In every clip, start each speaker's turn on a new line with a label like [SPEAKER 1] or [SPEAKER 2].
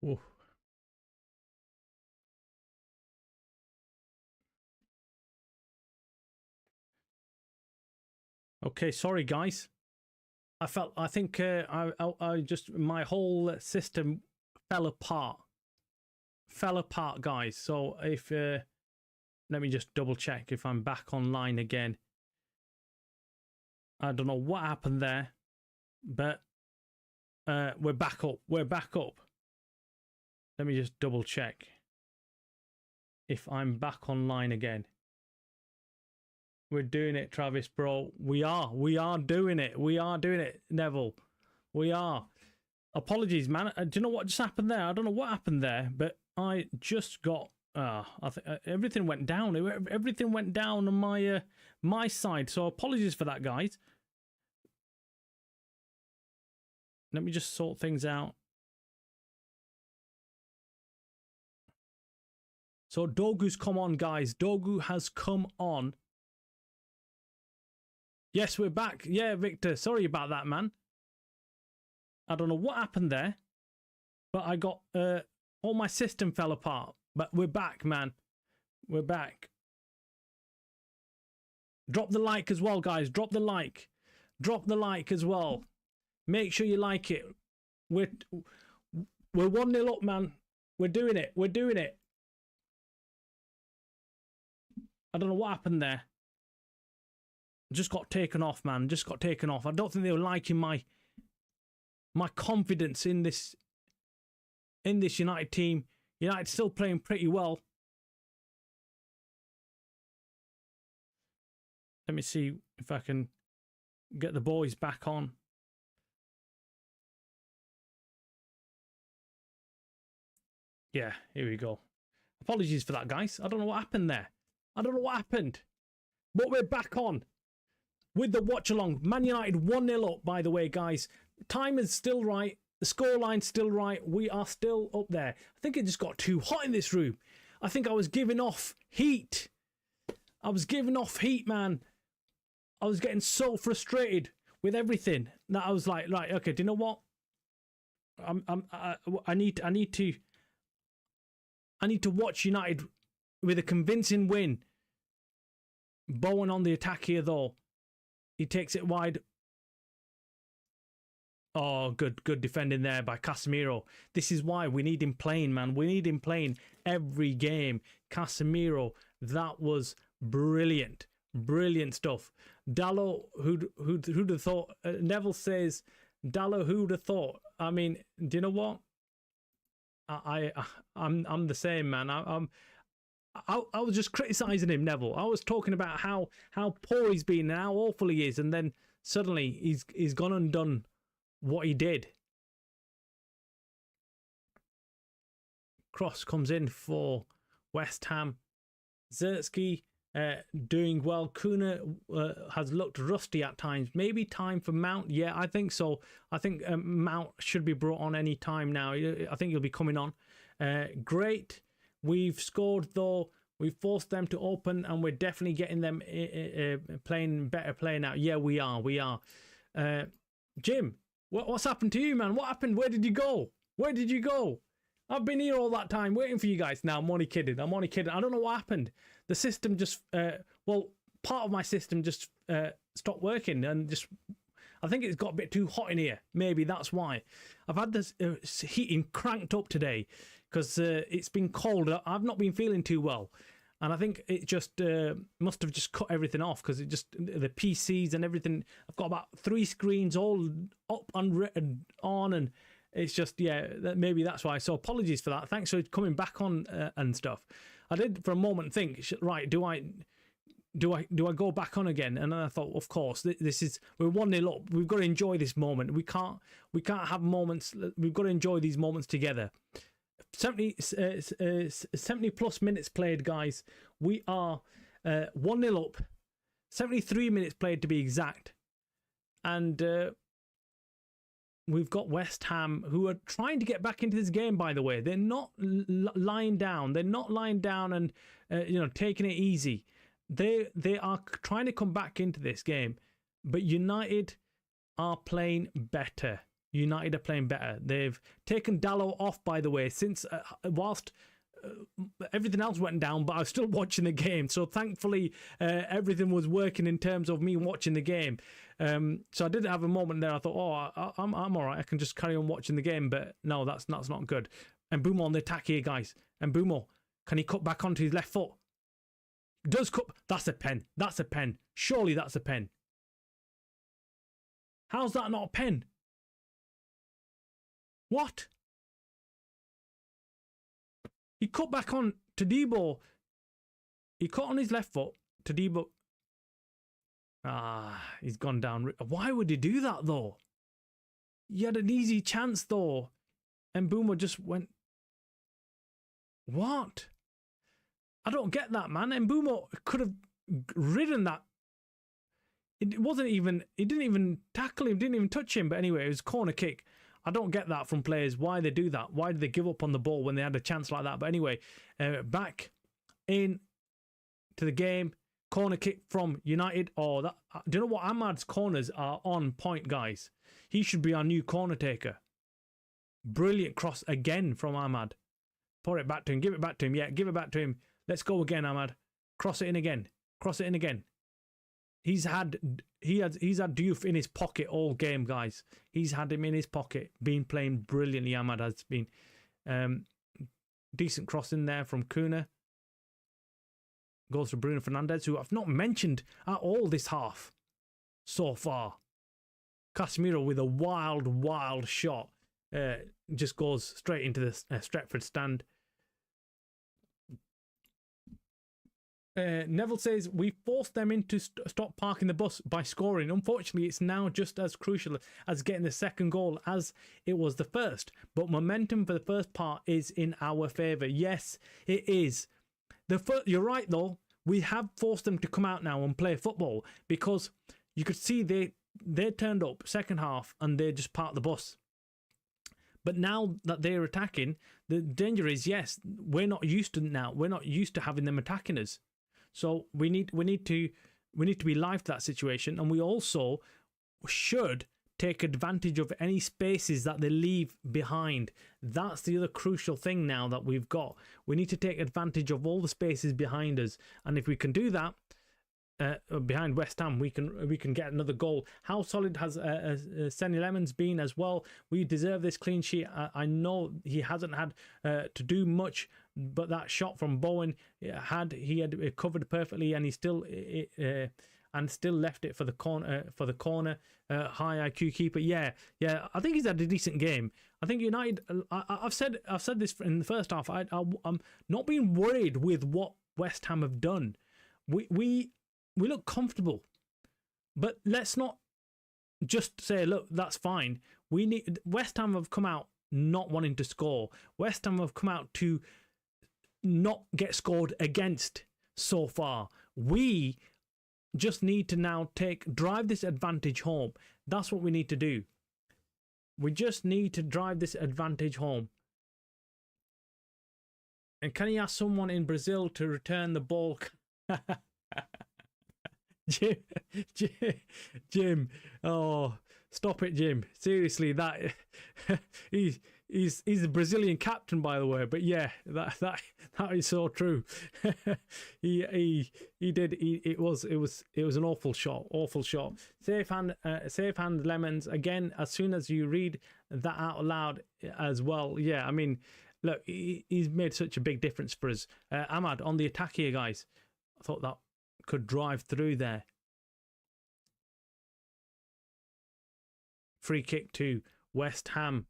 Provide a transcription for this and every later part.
[SPEAKER 1] Ooh. Okay, sorry guys. I think I just, my whole system fell apart. Fell apart, guys. So if let me just double check if I'm back online again. I don't know what happened there, but we're back up. We're back up. Let me just double check if I'm back online again. We're doing it, Travis, bro. We are doing it. We are doing it, Neville. We are. Apologies, man. Do you know what just happened there? I don't know what happened there, but I just got. I think everything went down. Everything went down on my my side. So apologies for that, guys. Let me just sort things out. So Dogu's come on, guys. Dogu has come on. Yes, we're back. Yeah, Victor. Sorry about that, man. I don't know what happened there, but I got all my system fell apart. But we're back, man. We're back. Drop the like as well, guys. Drop the like. Drop the like as well. Make sure you like it. We're 1-0 up, man. We're doing it. We're doing it. I don't know what happened there. Just got taken off, man. Just got taken off. I don't think they were liking my confidence in this United team. United still playing pretty well. Let me see if I can get the boys back on. Yeah, here we go. Apologies for that, guys. I don't know what happened there. I don't know what happened. But we're back on with the watch along. Man United 1-0 up, by the way, guys. Time is still right. The scoreline's still right. We are still up there. I think it just got too hot in this room. I think I was giving off heat. I was giving off heat, man. I was getting so frustrated with everything that I was like, right, okay, do you know what? I need to watch United with a convincing win. Bowen on the attack here, though. He takes it wide. Oh, good defending there by Casemiro. This is why we need him playing, man. We need him playing every game. Casemiro, that was brilliant. Brilliant stuff. Dallo, who'd have thought? Neville says, Dallo, who'd have thought? I mean, do you know what? I'm the same, man. I was just criticising him, Neville. I was talking about how poor he's been and how awful he is, and then suddenly he's gone and done what he did. Cross comes in for West Ham. Zertsky doing well. Kuna has looked rusty at times. Maybe time for Mount. Yeah, I think so. I think Mount should be brought on any time now. I think he'll be coming on. Great. We've scored, though. We've forced them to open, and we're definitely getting them playing better play now. Yeah, we are. We are. Jim, what's happened to you, man? What happened? Where did you go? Where did you go? I've been here all that time waiting for you guys. Now, I'm only kidding. I'm only kidding. I don't know what happened. The system just, well, part of my system just stopped working, and just, I think it's got a bit too hot in here. Maybe that's why. I've had this heating cranked up today because it's been cold. I've not been feeling too well. And I think it just must have just cut everything off because it just, the PCs and everything, I've got about 3 screens all up and on, and it's just, yeah, maybe that's why. So apologies for that. Thanks for coming back on and stuff. I did for a moment think, right, do I go back on again? And then I thought, of course, this is, we're 1-0 up. We've got to enjoy this moment. We can't have moments. We've got to enjoy these moments together. 70 plus minutes played, guys. We are 1-0 up. 73 minutes played to be exact. And we've got West Ham, who are trying to get back into this game, by the way. They're not lying down. They're not lying down and taking it easy. They are trying to come back into this game. But United are playing better. United are playing better. They've taken Dalot off, by the way, since whilst everything else went down, but I was still watching the game. So thankfully, everything was working in terms of me watching the game. So I did have a moment there. I thought, oh, I'm all right. I can just carry on watching the game. But no, that's not good. And Mbeumo on the attack here, guys. And Mbeumo, can he cut back onto his left foot? Does cut. That's a pen. That's a pen. Surely that's a pen. How's that not a pen? What? He cut back on to Debo. He cut on his left foot to Debo. He's gone down. Why would he do that, though? He had an easy chance, though. And Mbeumo just went... What? I don't get that, man. And Mbeumo could have ridden that. It wasn't even... He didn't even tackle him, didn't even touch him. But anyway, it was a corner kick. I don't get that from players, why they do that. Why do they give up on the ball when they had a chance like that? But anyway, back in to the game. Corner kick from United. Oh, that, do you know what? Ahmad's corners are on point, guys. He should be our new corner taker. Brilliant cross again from Ahmad. Pour it back to him. Give it back to him. Yeah, give it back to him. Let's go again, Ahmad. Cross it in again. Cross it in again. He's had Diouf in his pocket all game, guys. He's had him in his pocket, been playing brilliantly. Ahmad has been. Decent cross in there from Kuna. Goes to Bruno Fernandes, who I've not mentioned at all this half so far. Casemiro with a wild shot. Just goes straight into the Stretford stand. Neville says, we forced them into stop parking the bus by scoring. Unfortunately, it's now just as crucial as getting the second goal as it was the first. But momentum for the first part is in our favour. Yes, it is. You're right, though. We have forced them to come out now and play football because you could see they turned up second half and they just parked the bus. But now that they're attacking, the danger is, yes, we're not used to now. We're not used to having them attacking us. So we need to be live to that situation, and we also should take advantage of any spaces that they leave behind. That's the other crucial thing now that we've got. We need to take advantage of all the spaces behind us, and if we can do that behind West Ham, we can get another goal. How solid has Senny Lemons been as well? We deserve this clean sheet. I know he hasn't had to do much, but that shot from Bowen he had covered perfectly, and he still left it for the corner. High IQ keeper. Yeah. I think he's had a decent game. I think United. I've said this in the first half. I'm not being worried with what West Ham have done. We look comfortable, but let's not just say, look, that's fine. West Ham have come out not wanting to score. West Ham have come out to not get scored against so far. We just need to now drive this advantage home. That's what we need to do. We just need to drive this advantage home. And can you ask someone in Brazil to return the ball? Jim. Oh, stop it, Jim. Seriously, that he's the Brazilian captain, by the way. But yeah, that is so true. he did. It was an awful shot. Safe hand Lemons again. As soon as you read that out loud as well, yeah. I mean, look, he's made such a big difference for us. Ahmad on the attack here, guys. I thought that could drive through there. Free kick to West Ham.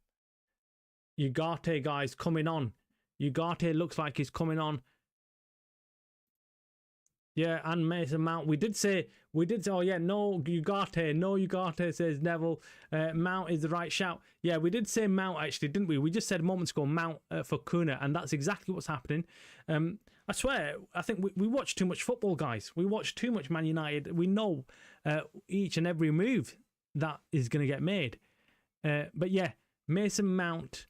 [SPEAKER 1] Ugarte, guys, coming on. Ugarte looks like he's coming on. Yeah, and Mason Mount. We did say, oh yeah, no Ugarte, says Neville. Mount is the right shout. Yeah, we did say Mount, actually, didn't we? We just said moments ago Mount for Kuna, and that's exactly what's happening. I swear, I think we watch too much football, guys. We watch too much Man United. We know each and every move that is going to get made. But yeah, Mason Mount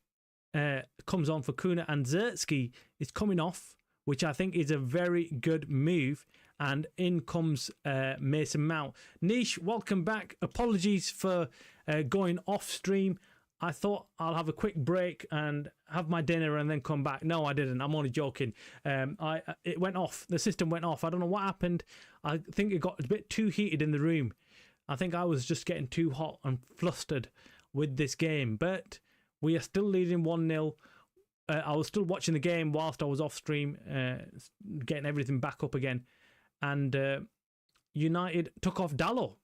[SPEAKER 1] comes on for Kuna, and Zertsky is coming off, which I think is a very good move. And in comes Mason Mount. Nish, welcome back. Apologies for going off stream. I thought I'll have a quick break and have my dinner and then come back. No, I didn't. I'm only joking. It went off. The system went off. I don't know what happened. I think it got a bit too heated in the room. I think I was just getting too hot and flustered with this game. But we are still leading 1-0. I was still watching the game whilst I was off stream, getting everything back up again. And United took off Dalot.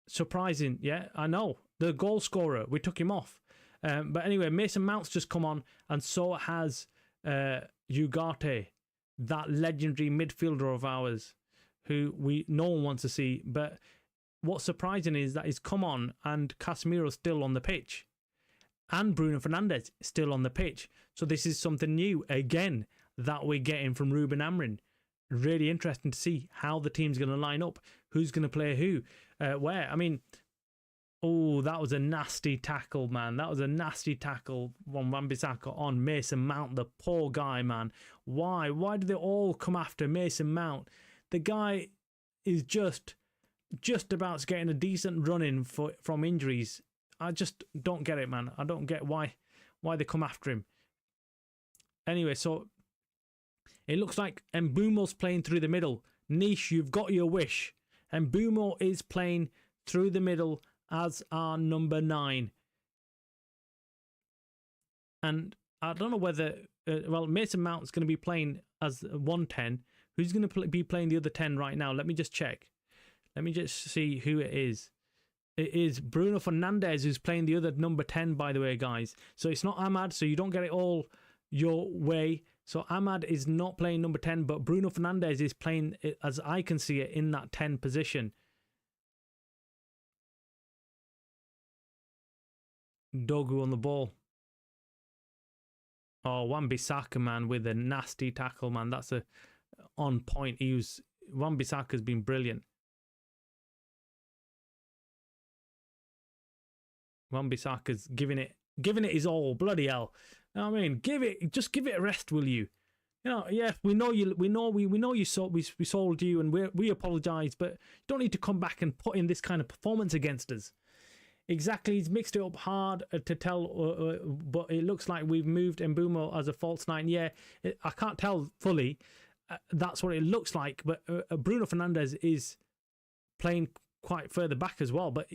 [SPEAKER 1] Surprising, yeah, I know. The goal scorer, we took him off. But anyway, Mason Mount's just come on, and so has Ugarte, that legendary midfielder of ours, who no one wants to see. But what's surprising is that he's come on, and Casemiro's still on the pitch, and Bruno Fernandes still on the pitch. So this is something new again that we're getting from Ruben Amorim. Really interesting to see how the team's going to line up, who's going to play who, where. I mean, oh, that was a nasty tackle, man. That was a nasty tackle from Wan-Bissaka on Mason Mount, the poor guy, man. Why? Why do they all come after Mason Mount? The guy is just about getting a decent run in from injuries. I just don't get it, man. I don't get why they come after him. Anyway, so it looks like Mbeumo's playing through the middle. Niche, you've got your wish. Mbeumo is playing through the middle as our number 9. And I don't know whether... Mason Mount's going to be playing as 110. Who's going to be playing the other 10 right now? Let me just check. Let me just see who it is. It is Bruno Fernandes who's playing the other number 10, by the way, guys. So it's not Ahmad, so you don't get it all your way. So Ahmad is not playing number 10, but Bruno Fernandes is playing, as I can see it, in that 10 position. Dogu on the ball. Oh, Wan-Bissaka, man, with a nasty tackle, man. That's on point. Wan-Bissaka's been brilliant. Wan-Bissaka's giving it his all. Bloody hell. You know what I mean? Just give it a rest, will you? You know, yeah, we know you sold, we sold you, and we apologise, but you don't need to come back and put in this kind of performance against us. Exactly, he's mixed it up hard to tell, but it looks like we've moved Mbeumo as a false 9. Yeah, I can't tell fully. That's what it looks like, but Bruno Fernandes is playing quite further back as well. But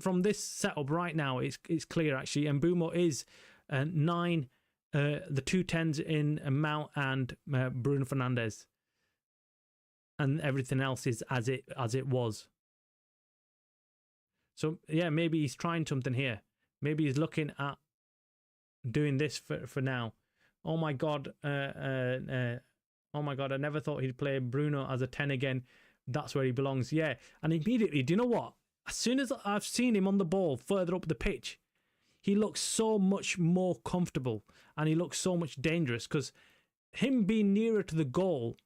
[SPEAKER 1] from this setup right now, it's clear actually. Mbeumo is 9. The 2 10s in Mount and Bruno Fernandes, and everything else is as it was. So yeah, maybe he's trying something here. Maybe he's looking at doing this for now. Oh my god! Oh my god! I never thought he'd play Bruno as a 10 again. That's where he belongs. Yeah, and immediately, do you know what? As soon as I've seen him on the ball further up the pitch, he looks so much more comfortable and he looks so much dangerous, because him being nearer to the goal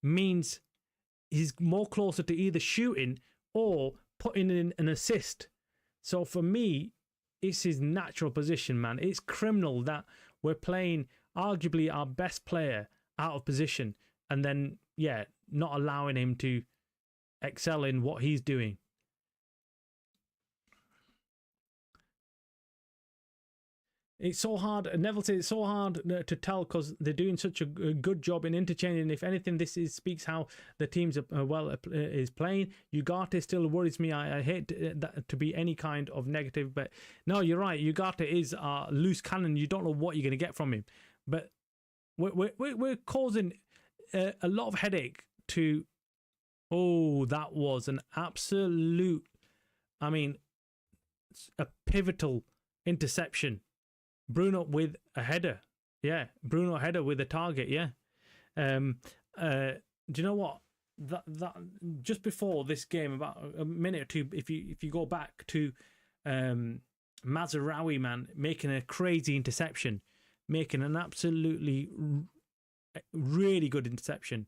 [SPEAKER 1] means he's more closer to either shooting or putting in an assist. So for me, it's his natural position, man. It's criminal that we're playing arguably our best player out of position and then, yeah, not allowing him to excel in what he's doing. It's so hard. Neville says it's so hard to tell because they're doing such a good job in interchanging. If anything, this speaks how the teams is playing. Ugarte still worries me. I hate that to be any kind of negative, but no, you're right. Ugarte is a loose cannon. You don't know what you're going to get from him, but we're causing a lot of headache to. Oh, that was an absolute. I mean, a pivotal interception. Bruno with a header. Yeah, Bruno header with a target, yeah. Do you know what? That just before this game, about a minute or two, if you go back to Mazraoui, man, making a crazy interception, making an absolutely really good interception.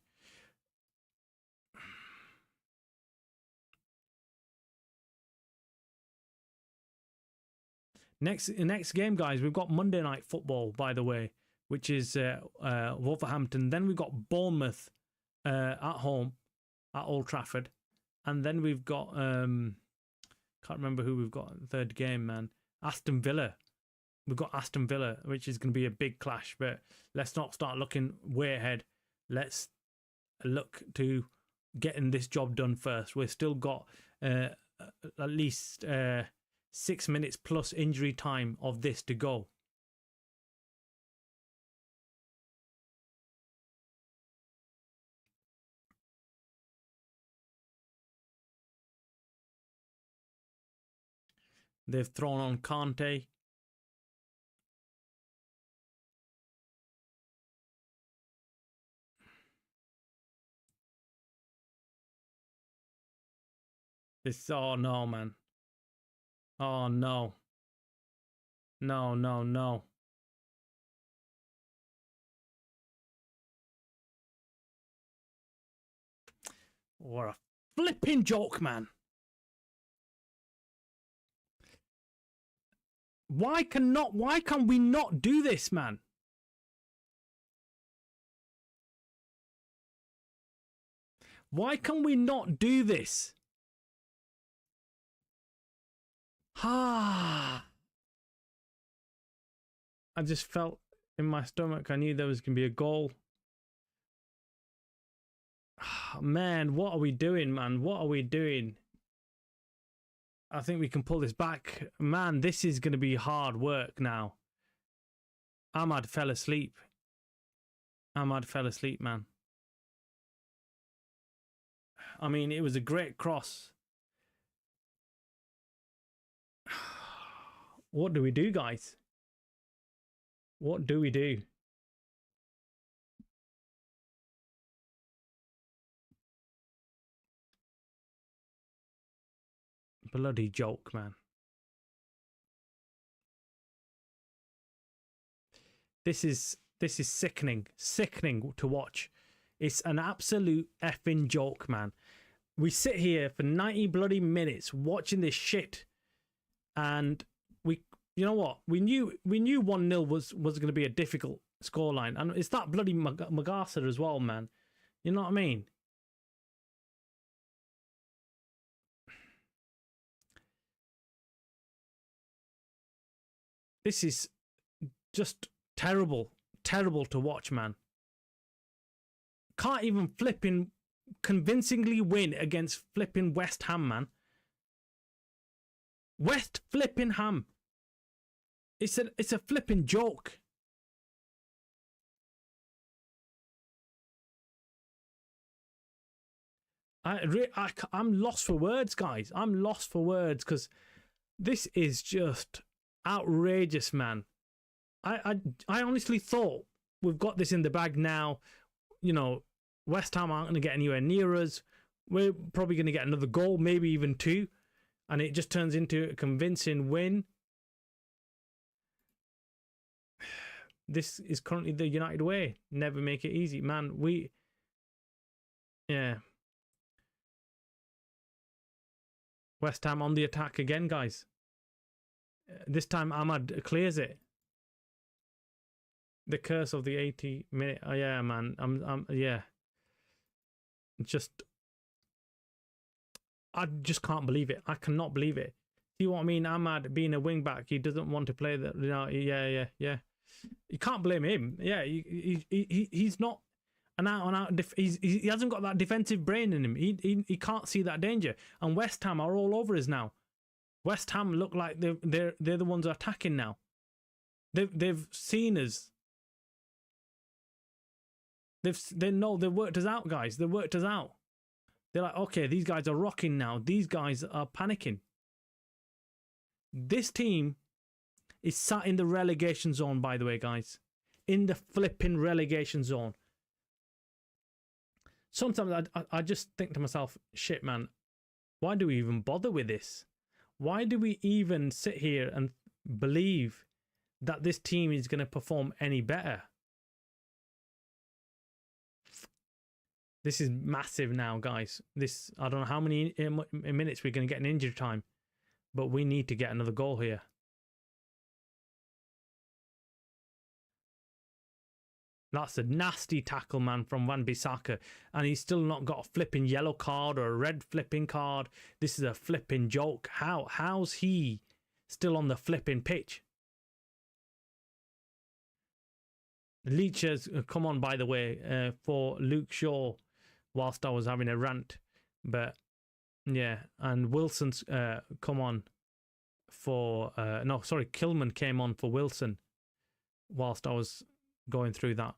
[SPEAKER 1] Next game, guys, we've got Monday Night Football, by the way, which is Wolverhampton. Then we've got Bournemouth at home at Old Trafford, and then we've got can't remember who we've got in the third game, man. Aston Villa we've got Aston Villa, which is going to be a big clash. But let's not start looking way ahead. Let's look to getting this job done first. We've still got at least 6 minutes plus injury time of this to go. They've thrown on Kante. Oh no, man. Oh no. No, no, no. What a flipping joke, man. Why can we not do this, man? Why can we not do this? Ah. I just felt in my stomach. I knew there was going to be a goal. Man, what are we doing, man? What are we doing? I think we can pull this back. Man, this is going to be hard work now. Ahmad fell asleep. Ahmad fell asleep, man. I mean, it was a great cross. What do we do, guys? What do we do? Bloody joke, man. This is sickening to watch. It's an absolute effing joke, man. We sit here for 90 bloody minutes watching this shit, and you know what? We knew 1-0 was going to be a difficult scoreline, and it's that bloody Magasa as well, man. You know what I mean? This is just terrible to watch, man. Can't even flipping convincingly win against flipping West Ham, man. West flipping Ham. It's a flipping joke. I'm lost for words, guys. I'm lost for words because this is just outrageous, man. I honestly thought we've got this in the bag now. You know, West Ham aren't going to get anywhere near us. We're probably going to get another goal, maybe even 2, and it just turns into a convincing win. This is currently the United way. Never make it easy, man. Yeah. West Ham on the attack again, guys. This time Ahmad clears it. The curse of the 80-minute. Oh yeah, man. Yeah. I just can't believe it. I cannot believe it. See what I mean? Ahmad being a wing back, he doesn't want to play that. You know, yeah. You can't blame him. Yeah, he's not an out. He hasn't got that defensive brain in him. He can't see that danger. And West Ham are all over us now. West Ham look like they're the ones attacking now. They've seen us. They've worked us out, guys. They've worked us out. They're like, okay, these guys are rocking now. These guys are panicking. This team is sat in the relegation zone, by the way, guys. In the flipping relegation zone. Sometimes I just think to myself, shit, man, why do we even bother with this? Why do we even sit here and believe that this team is going to perform any better? This is massive now, guys. I don't know how many minutes we're going to get in injury time, but we need to get another goal here. That's a nasty tackle, man, from Wan-Bissaka. And he's still not got a flipping yellow card or a red flipping card. This is a flipping joke. How's he still on the flipping pitch? Leach has come on, by the way, for Luke Shaw whilst I was having a rant. But yeah, and Wilson's come on for no, sorry, Kilman came on for Wilson whilst I was going through that.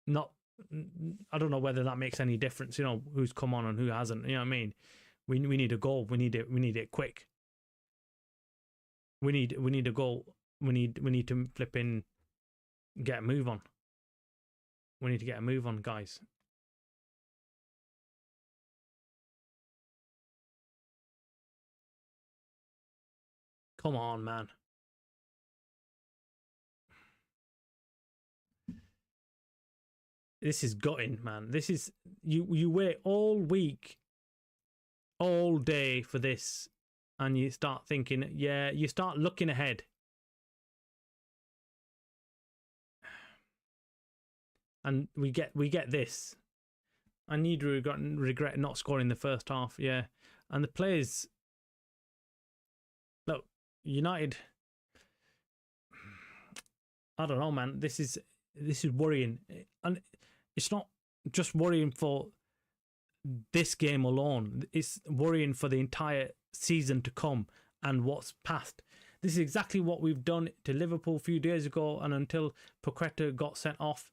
[SPEAKER 1] Not, I don't know whether that makes any difference, you know, who's come on and who hasn't. You know what I mean? We need a goal. We need it quick. We need a goal. We need to flip in, get a move on. We need to get a move on, guys. Come on, man. This is gutting, man. This is, you wait all week, all day for this, and you start thinking, yeah, you start looking ahead. And we get this. I need to regret not scoring the first half, yeah. And the players, look, United, I don't know, man. This is worrying, and it's not just worrying for this game alone. It's worrying for the entire season to come and what's past. This is exactly what we've done to Liverpool a few days ago, and until Paqueta got sent off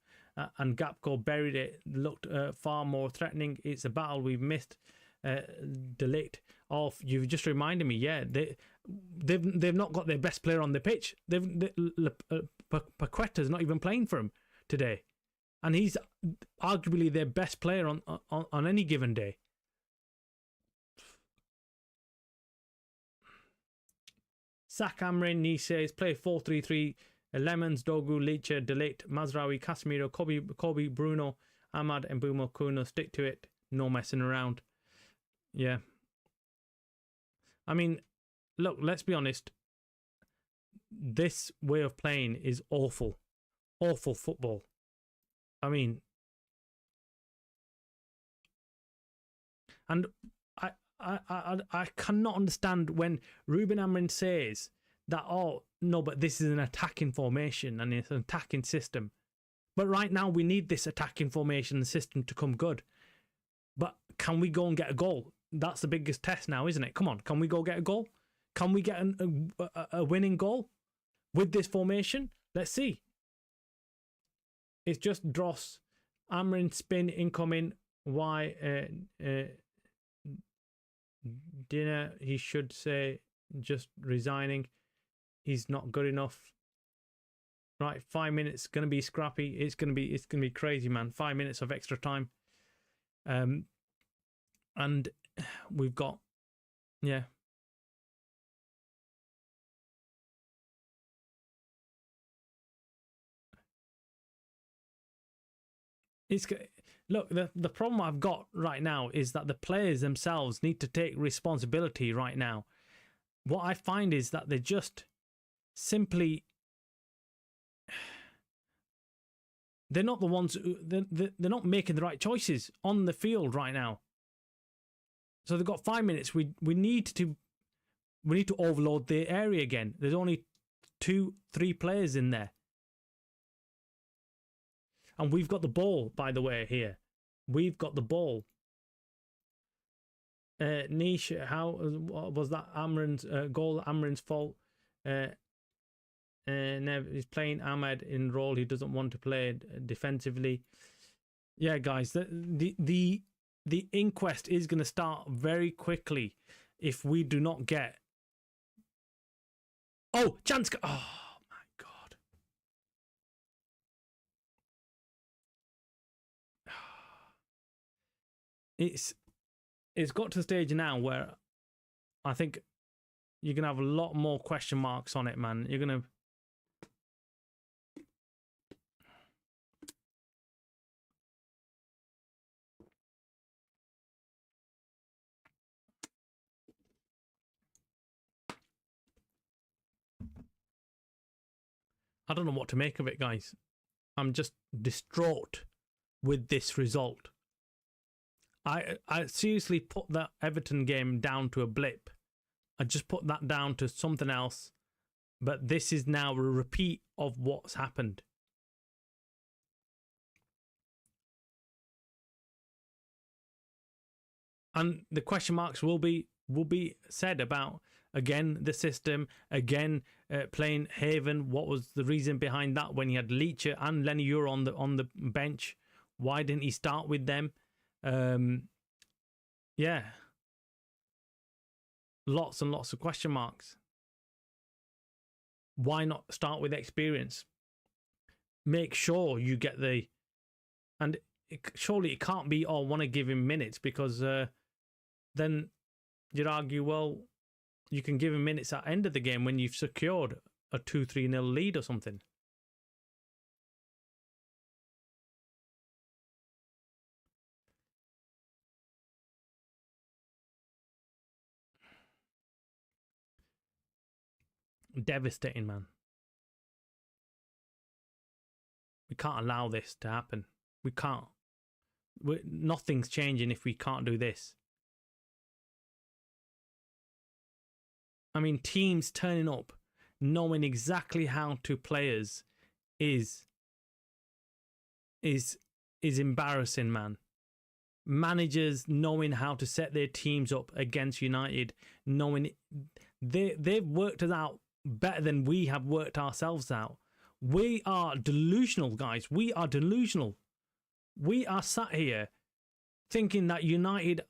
[SPEAKER 1] and Gapco buried it, looked far more threatening. It's a battle we've missed. Delict of, you've just reminded me, yeah, they've not got their best player on the pitch. Paqueta's not even playing for him today, and he's arguably their best player on any given day. Sak Amrin, Nice, play 4-3-3. Lemons, Dogu, Licha, Delict, Mazraoui, Casemiro, Kobe, Bruno, Ahmad, and Mbeumo, Kuno. Stick to it. No messing around. Yeah. I mean, look, let's be honest. This way of playing is awful. Awful football. I mean, and I cannot understand when Ruben Amorim says that, oh, no, but this is an attacking formation and it's an attacking system. But right now we need this attacking formation and system to come good. But can we go and get a goal? That's the biggest test now, isn't it? Come on, can we go get a goal? Can we get a winning goal with this formation? Let's see. It's just Dross. Amrin spin incoming. Why? Dinner, he should say, just resigning. He's not good enough. Right, 5 minutes, gonna be scrappy. It's gonna be crazy, man. 5 minutes of extra time. And we've got, yeah. Look, the problem I've got right now is that the players themselves need to take responsibility right now. What I find is that they just simply, they're not the ones they're not making the right choices on the field right now. So they've got 5 minutes. We need to overload the area again. There's only 2-3 players in there. And we've got the ball, by the way, here. We've got the ball. Niche, how was that Amrin's goal? Amrin's fault. Nev is playing Ahmed in role he doesn't want to play defensively. Yeah, guys, the inquest is going to start very quickly if we do not get. Oh, chance! Oh my God! It's got to the stage now where I think you're gonna have a lot more question marks on it, man. You're gonna. I don't know what to make of it, guys. I'm just distraught with this result. I seriously put that Everton game down to a blip. I just put that down to something else. But this is now a repeat of what's happened. And the question marks will be said about, again, the system, again, playing Haven. What was the reason behind that when he had Leacher and Lenny Ure on the bench? Why didn't he start with them? Yeah. Lots and lots of question marks. Why not start with experience? Make sure you get the... And surely it can't be, oh, I want to give him minutes, because then you'd argue, well, you can give him minutes at the end of the game when you've secured a 2-3-0 lead or something. Devastating, man. We can't allow this to happen. We can't. Nothing's changing if we can't do this. I mean, teams turning up, knowing exactly how to play us is embarrassing, man. Managers knowing how to set their teams up against United, knowing they've worked us out better than we have worked ourselves out. We are delusional, guys. We are delusional. We are sat here thinking that United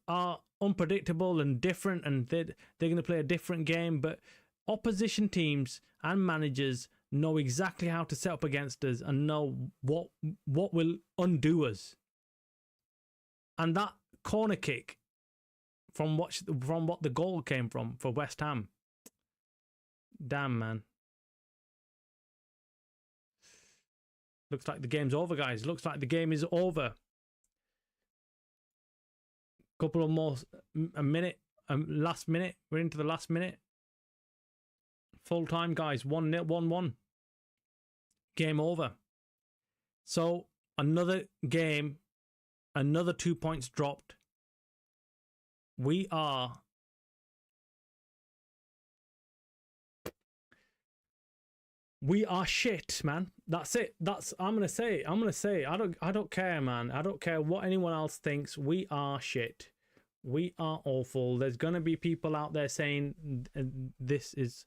[SPEAKER 1] are unpredictable and different, and they're going to play a different game, but opposition teams and managers know exactly how to set up against us and know what will undo us. And that corner kick from what the goal came from for West Ham, damn, man. Looks like the game's over, guys. Looks like the game is over. Couple of more, a minute, last minute. We're into the last minute. Full time, guys. 1-0, 1-1. Game over. So another game, another 2 points dropped. We are shit, man. That's it. I'm gonna say. I don't care, man. I don't care what anyone else thinks. We are shit. We are awful. There's gonna be people out there saying this is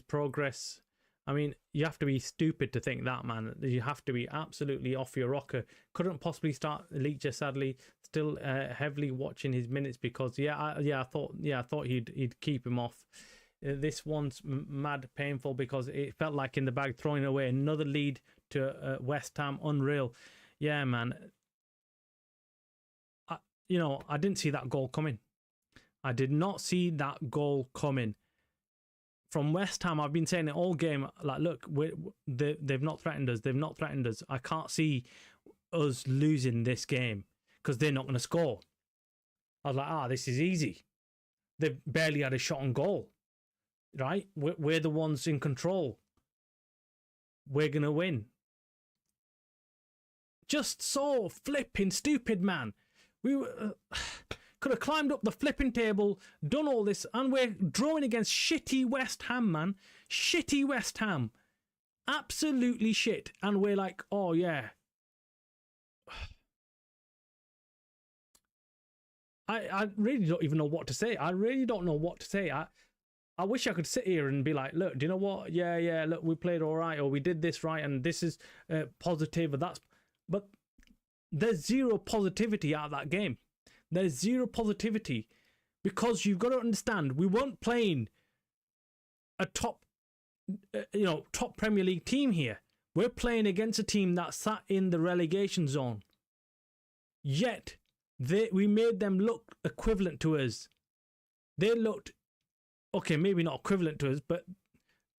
[SPEAKER 1] progress. I mean, you have to be stupid to think that, man. You have to be absolutely off your rocker. Couldn't possibly start Leacher, sadly. Still heavily watching his minutes because I thought he'd keep him off. This one's mad painful because it felt like in the bag, throwing away another lead to West Ham. Unreal. Yeah, man. I didn't see that goal coming. I did not see that goal coming. From West Ham, I've been saying it all game, like, look, they've not threatened us. They've not threatened us. I can't see us losing this game because they're not going to score. I was like, this is easy. They've barely had a shot on goal. Right? We're the ones in control. We're going to win. Just so flipping stupid, man. We could have climbed up the flipping table, done all this, and we're drawing against shitty West Ham, man. Shitty West Ham. Absolutely shit. And we're like, oh, yeah. I really don't even know what to say. I really don't know what to say. I wish I could sit here and be like, look, do you know what? Yeah, look, we played all right, or we did this right, and this is positive, but there's zero positivity out of that game. There's zero positivity because you've got to understand, we weren't playing a top Premier League team here. We're playing against a team that sat in the relegation zone. Yet, we made them look equivalent to us. They looked, okay, maybe not equivalent to us, but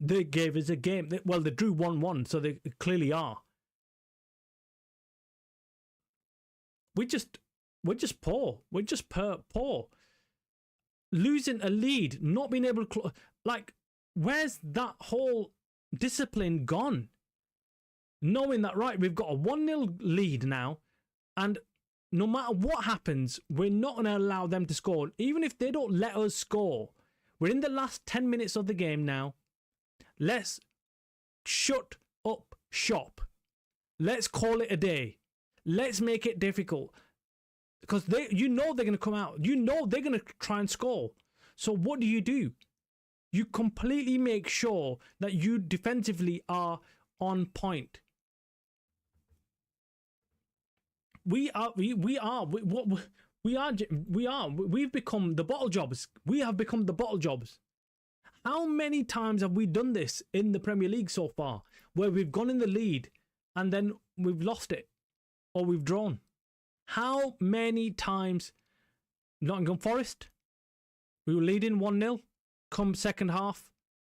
[SPEAKER 1] they gave us a game. Well, they drew 1-1, so they clearly are. We're just poor. We're just poor. Losing a lead, not being able to... where's that whole discipline gone? Knowing that, right, we've got a 1-0 lead now, and no matter what happens, we're not going to allow them to score. Even if they don't let us score, We're in the last 10 minutes of the game now. Let's shut up shop. Let's call it a day. Let's make it difficult. Because they're going to come out. They're going to try and score. So what do? You completely make sure that you defensively are on point. We've become the bottle jobs. We have become the bottle jobs. How many times have we done this in the Premier League so far, where we've gone in the lead and then we've lost it or we've drawn? How many times? Nottingham Forest, we were leading 1-0, come second half,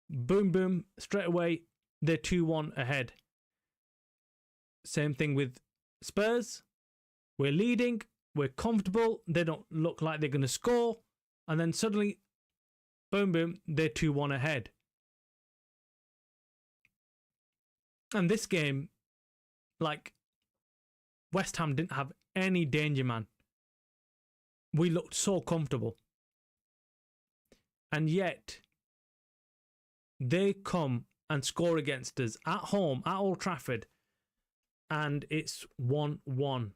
[SPEAKER 1] boom, boom, straight away, they're 2-1 ahead. Same thing with Spurs. We're leading, we're comfortable, they don't look like they're going to score, and then suddenly, boom, boom, they're 2-1 ahead. And this game, like, West Ham didn't have any danger, man. We looked so comfortable. And yet, they come and score against us at home, at Old Trafford, and it's 1-1.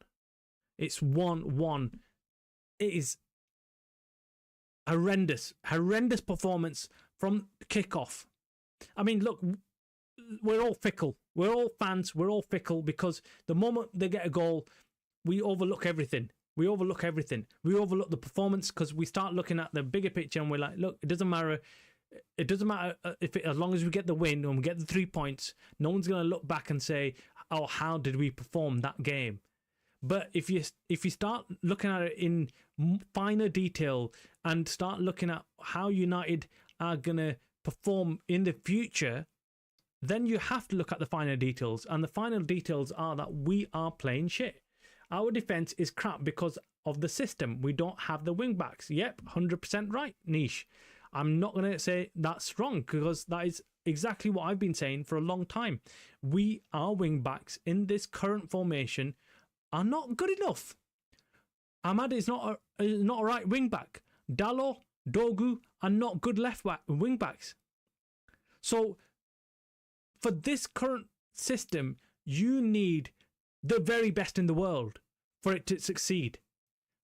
[SPEAKER 1] It's 1-1. It is horrendous performance from kickoff. I mean, look, we're all fickle. We're all fans. We're all fickle because the moment they get a goal, we overlook everything. We overlook the performance because we start looking at the bigger picture and we're like, look, it doesn't matter. It doesn't matter as long as we get the win and we get the 3 points. No one's going to look back and say, oh, how did we perform that game? But if you start looking at it in finer detail and start looking at how United are going to perform in the future, then you have to look at the finer details. And the final details are that we are playing shit. Our defence is crap because of the system. We don't have the wing backs. Yep, 100% right, Niche. I'm not going to say that's wrong because that is exactly what I've been saying for a long time. Our wing backs in this current formation are not good enough. Ahmad is not a right wing back. Dalot, Dogu are not good wing backs. So for this current system, you need the very best in the world for it to succeed.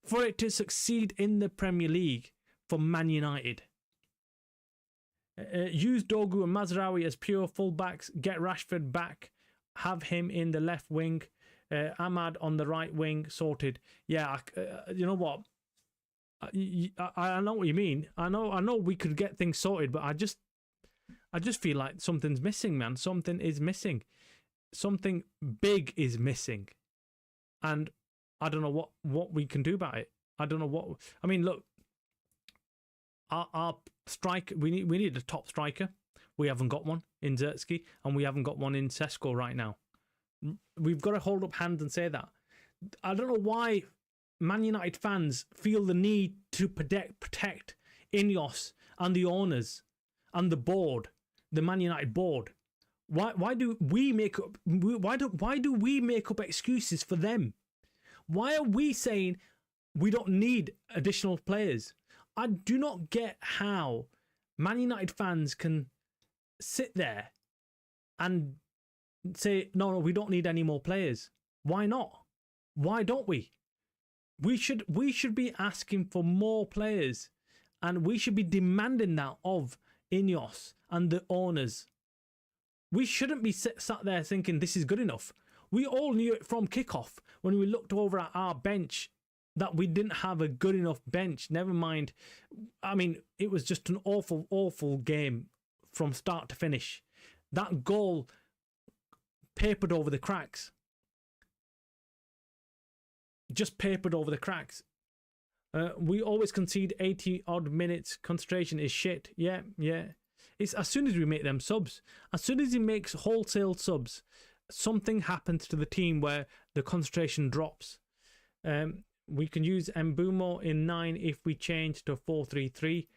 [SPEAKER 1] For it to succeed in the Premier League for Man United. Use Dogu and Mazraoui as pure fullbacks. Get Rashford back. Have him in the left wing. Ahmad on the right wing. Sorted. Yeah, you know what? I know what you mean. I know we could get things sorted, but I just feel like something's missing, man. Something is missing. Something big is missing. And I don't know what we can do about it. I don't know what... I mean, look. Our striker... We need a top striker. We haven't got one in Zertsky. And we haven't got one in Sesko right now. We've got to hold up hands and say that. I don't know why Man United fans feel the need to protect Ineos and the owners and the board, the Man United board. Why do we make up excuses for them? Why are we saying we don't need additional players? I do not get how Man United fans can sit there and say, no, we don't need any more players. Why not? Why don't we? We should be asking for more players, and we should be demanding that of Ineos and the owners. We shouldn't be sat there thinking this is good enough. We all knew it from kickoff when we looked over at our bench that we didn't have a good enough bench. Never mind. I mean, it was just an awful, awful game from start to finish. That goal papered over the cracks. Just papered over the cracks. We always concede 80 odd minutes. Concentration is shit. Yeah. It's as soon as we make them subs, as soon as he makes wholesale subs, something happens to the team where the concentration drops. We can use Mbumo in 9 if we change to 4-3-3.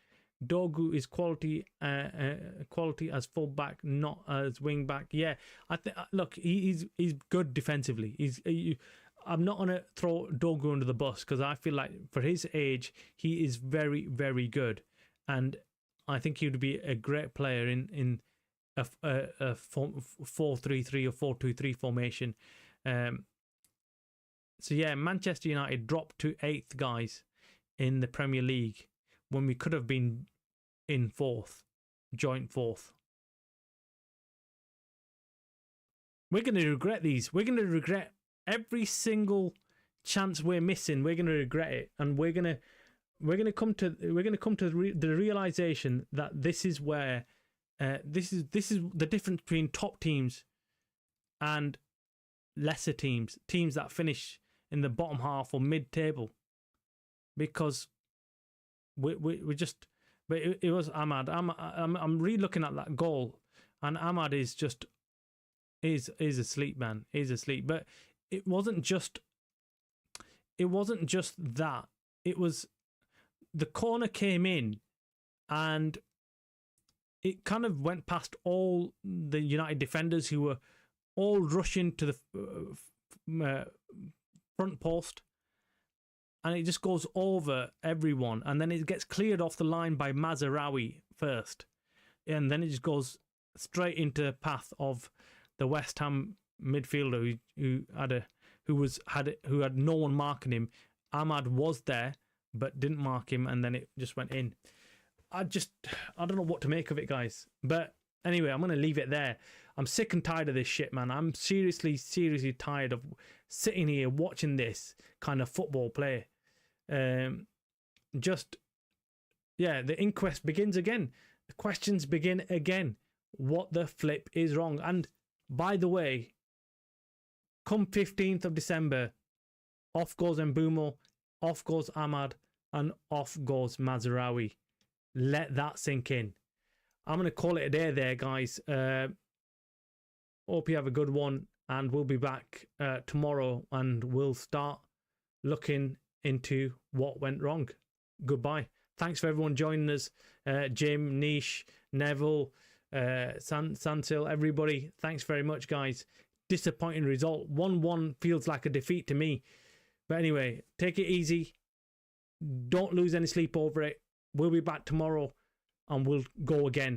[SPEAKER 1] Dogu is quality as fullback, not as wing back. Yeah, look, he's good defensively. I'm not gonna throw Dogu under the bus because I feel like for his age he is very, very good, and I think he would be a great player in a 4-3-3 or 4-2-3 formation. So yeah, Manchester United dropped to 8th, guys, in the Premier League when we could have been in 4th, joint 4th. We're going to regret these. We're going to regret every single chance we're missing. We're going to regret it, and we're going to come to the realization that this is where this is the difference between top teams and lesser teams that finish in the bottom half or mid-table, because we just. But it was Ahmad. I'm re-looking at that goal, and Ahmad is just is asleep, man. Is asleep. But it wasn't just that. It was the corner came in, and it kind of went past all the United defenders who were all rushing to the front post, and it just goes over everyone, and then it gets cleared off the line by Mazraoui first, and then it just goes straight into the path of the West Ham midfielder who had no one marking him. Ahmad was there but didn't mark him, and then it just went in. I don't know what to make of it, guys. But anyway, I'm going to leave it there. I'm sick and tired of this shit, man. I'm seriously tired of sitting here watching this kind of football play. The inquest begins again. The questions begin again. What the flip is wrong? And by the way, come 15th of December, off goes Mbumo, off goes Ahmad, and off goes Mazraoui. Let that sink in. I'm going to call it a day there, guys. Hope you have a good one, and we'll be back tomorrow, and we'll start looking into what went wrong. Goodbye. Thanks for everyone joining us. Jim, Nish, Neville, Santil, everybody. Thanks very much, guys. Disappointing result. 1-1 feels like a defeat to me. But anyway, take it easy. Don't lose any sleep over it. We'll be back tomorrow, and we'll go again.